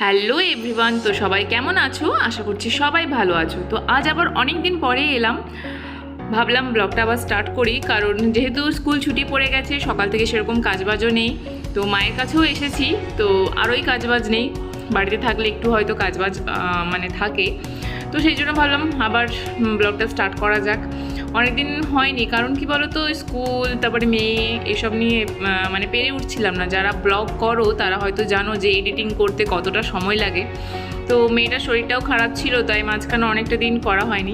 Hello everyone, তো সবাই কেমন আছো? আশা করছি সবাই ভালো আছো। তো আজ আবার অনেক দিন পরে এলাম, ভাবলাম ব্লগটা আবার স্টার্ট করি, কারণ যেহেতু স্কুল ছুটি পড়ে গেছে, সকাল থেকে সেরকম কাজবাজও নেই। তো মায়ের কাছেও এসেছি, তো আরোই কাজবাজ নেই। বাড়িতে থাকলে একটু হয়তো কাজবাজ থাকে, তো সেই জন্য ভাবলাম আবার ব্লগটা স্টার্ট করা যাক। অনেকদিন হয়নি, কারণ কি বলো তো, স্কুল তারপরে মেয়ে এসব নিয়ে পেরে উঠছিলাম না। যারা ব্লগ করো তারা হয়তো জানো যে এডিটিং করতে কতটা সময় লাগে। তো মেয়েটার শরীরটাও খারাপ ছিল, তাই মাঝখানে অনেকটা দিন করা হয়নি।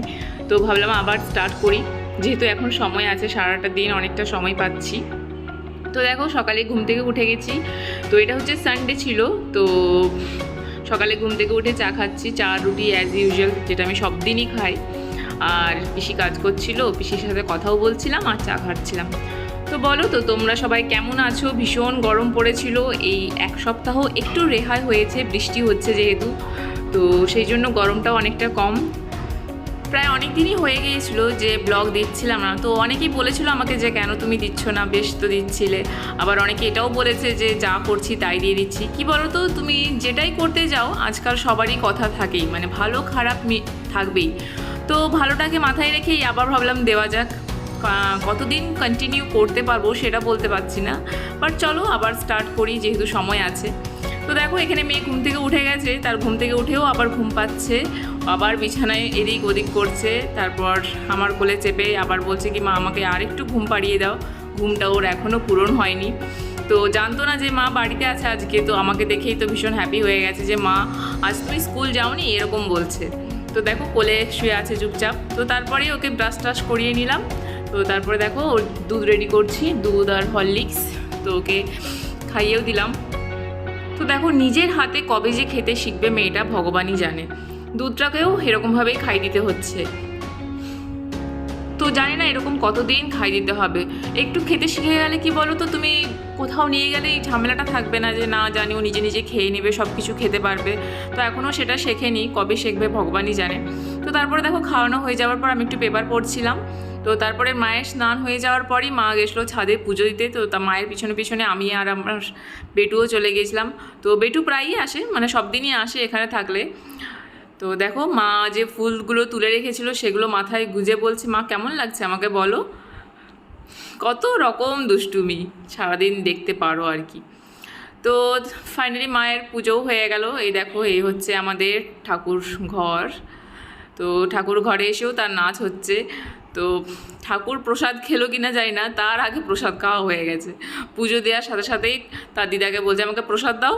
তো ভাবলাম আবার স্টার্ট করি, যেহেতু এখন সময় আছে, সারাটা দিন অনেকটা সময় পাচ্ছি। তো দেখো, সকালে ঘুম থেকে উঠে গেছি। তো এটা হচ্ছে সানডে ছিল, তো সকালে ঘুম থেকে উঠে চা খাচ্ছি, চা রুটি অ্যাজ ইউজুয়াল, যেটা আমি সব দিনই খাই। আর পিসি কাজ করছিল, পিসির সাথে কথাও বলছিলাম আর চা খাচ্ছিলাম। তো বলো তো তোমরা সবাই কেমন আছো? ভীষণ গরম পড়েছিল, এই এক সপ্তাহ একটু রেহাই হয়েছে, বৃষ্টি হচ্ছে যেহেতু, তো সেই জন্য গরমটাও অনেকটা কম। প্রায় অনেক দিনই হয়ে গিয়েছিলো যে ব্লগ দিচ্ছিলাম না। তো অনেকেই বলেছিল আমাকে যে কেন তুমি দিচ্ছ না, বেশ তো দিচ্ছিলে। আবার অনেকে এটাও বলেছে যে যা করছি তাই দিয়ে দিচ্ছি। কি বলো তো, তুমি যেটাই করতে যাও আজকাল সবারই কথা থাকেই, ভালো খারাপ থাকবেই। তো ভালোটাকে মাথায় রেখেই আবার ভাবলাম দেওয়া যাক। কতদিন কন্টিনিউ করতে পারবো সেটা বলতে পারছি না, বাট চলো আবার স্টার্ট করি, যেহেতু সময় আছে। তো দেখো, এখানে মেয়ে ঘুম থেকে উঠে গেছে, তার ঘুম থেকে উঠেও আবার ঘুম পাচ্ছে, আবার বিছানায় এদিক ওদিক করছে। তারপর আমার কোলে চেপে আবার বলছে কি মা আমাকে আরেকটু ঘুম পাড়িয়ে দাও। ঘুমটা ওর এখনও পূরণ হয়নি। তো জানতো না যে মা বাড়িতে আছে আজকে, তো আমাকে দেখেই তো ভীষণ হ্যাপি হয়ে গেছে যে মা আজ তুমি স্কুল যাওনি, এরকম বলছে। তো দেখো কোলে শুয়ে আছে চুপচাপ। তো তারপরে ওকে ব্রাশ ট্রাশ করিয়ে নিলাম। তো তারপরে দেখো ওর দুধ রেডি করছি, দুধ আর হরলিক্স, তো ওকে খাইয়েও দিলাম। তো দেখো, নিজের হাতে কবে যে খেতে শিখবে মেয়েটা ভগবানই জানে। দুধটাকেও এরকমভাবেই খাই দিতে হচ্ছে। তো জানি না এরকম কতদিন খাই দিতে হবে। একটু খেতে শিখে গেলে কি বলো তো, তুমি কোথাও নিয়ে গেলে এই ঝামেলাটা থাকবে না যে না জানি ও নিজে নিজে খেয়ে নেবে, সব কিছু খেতে পারবে। তো এখনও সেটা শেখেনি, কবে শিখবে ভগবানই জানে। তো তারপরে দেখো, খাওয়ানো হয়ে যাওয়ার পর আমি একটু পেপার পড়ছিলাম। তো তারপরে মায়ের স্নান হয়ে যাওয়ার পরই মা গেছিলো ছাদে পুজো দিতে। তো তা মায়ের পিছনে পিছনে আমি আর আমার বেটুও চলে গেছিলাম। তো বেটু প্রায়ই আসে, সব দিনই আসে এখানে থাকলে। তো দেখো, মা যে ফুলগুলো তুলে রেখেছিল সেগুলো মাথায় গুঁজে বলছে মা কেমন লাগছে আমাকে বলো। কত রকম দুষ্টুমি সারাদিন দেখতে পারো আর কি। তো ফাইনালি মায়ের পুজোও হয়ে গেল। এই দেখো, এই হচ্ছে আমাদের ঠাকুর ঘর। তো ঠাকুর ঘরে এসেও তার নাচ হচ্ছে। তো ঠাকুর প্রসাদ খেলো কিনা যায় না, তার আগে প্রসাদ খাওয়া হয়ে গেছে। পুজো দেওয়ার সাথে সাথেই তার দিদাকে বলছে আমাকে প্রসাদ দাও।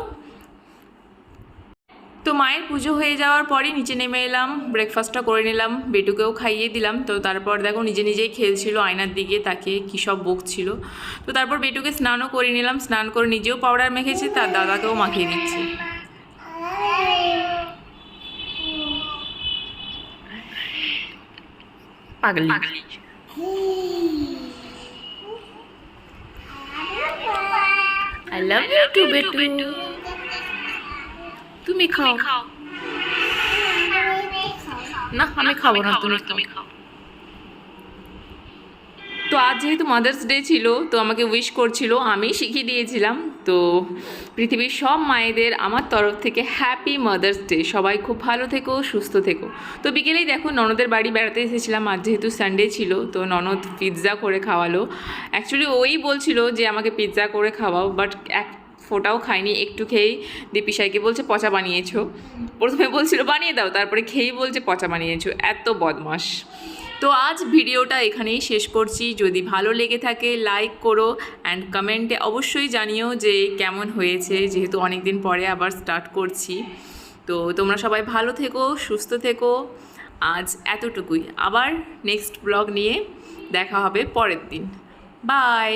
তো মায়ের পুজো হয়ে যাওয়ার পরই নিচে নেমে এলাম, ব্রেকফাস্টটা করে নিলাম, বেটুকেও খাইয়ে দিলাম। তো তারপর দেখো নিজে নিজেই খেলছিল, আয়নার দিকে তাকে কী সব বকছিল। তো তারপর বেটুকে স্নানও করে নিলাম, স্নান করে নিজেও পাউডার মেখেছে, তার দাদাকেও মাখিয়ে দিচ্ছে। পাগলি। আই লাভ ইউ টু বেটু। তুমি খাও না, আমি খাবো না, তুমি খাও। তো আজ যেহেতু মাদার্স ডে ছিল, তো আমাকে উইশ করছিল, আমি শিখিয়ে দিয়েছিলাম। তো পৃথিবীর সব মায়েদের আমার তরফ থেকে হ্যাপি মাদার্স ডে। সবাই খুব ভালো থেকো, সুস্থ থেকো। তো বিকেলেই দেখো ননদের বাড়ি বেড়াতে এসেছিলাম, আজ যেহেতু সানডে ছিল। তো ননদ পিৎজা করে খাওয়ালো। অ্যাকচুয়ালি ওই বলছিল যে আমাকে পিৎজা করে খাওয়াও, বাট এক ফোটাও খাইনি, একটু খেয়েই দীপিসাইকে বলছে পচা বানিয়েছো। প্রথমে বলছিল বানিয়ে দাও, তারপরে খেয়েই বলছে পচা বানিয়েছো, এত বদমাস। তো আজ ভিডিওটা এখানেই শেষ করছি। যদি ভালো লেগে থাকে লাইক করো, অ্যান্ড কমেন্টে অবশ্যই জানিও যে কেমন হয়েছে, যেহেতু অনেক দিন পরে আবার স্টার্ট করছি। তো তোমরা সবাই ভালো থেকো, সুস্থ থেকো। আজ এতটুকুই, আবার নেক্সট ব্লগ নিয়ে দেখা হবে পরের দিন। বাই।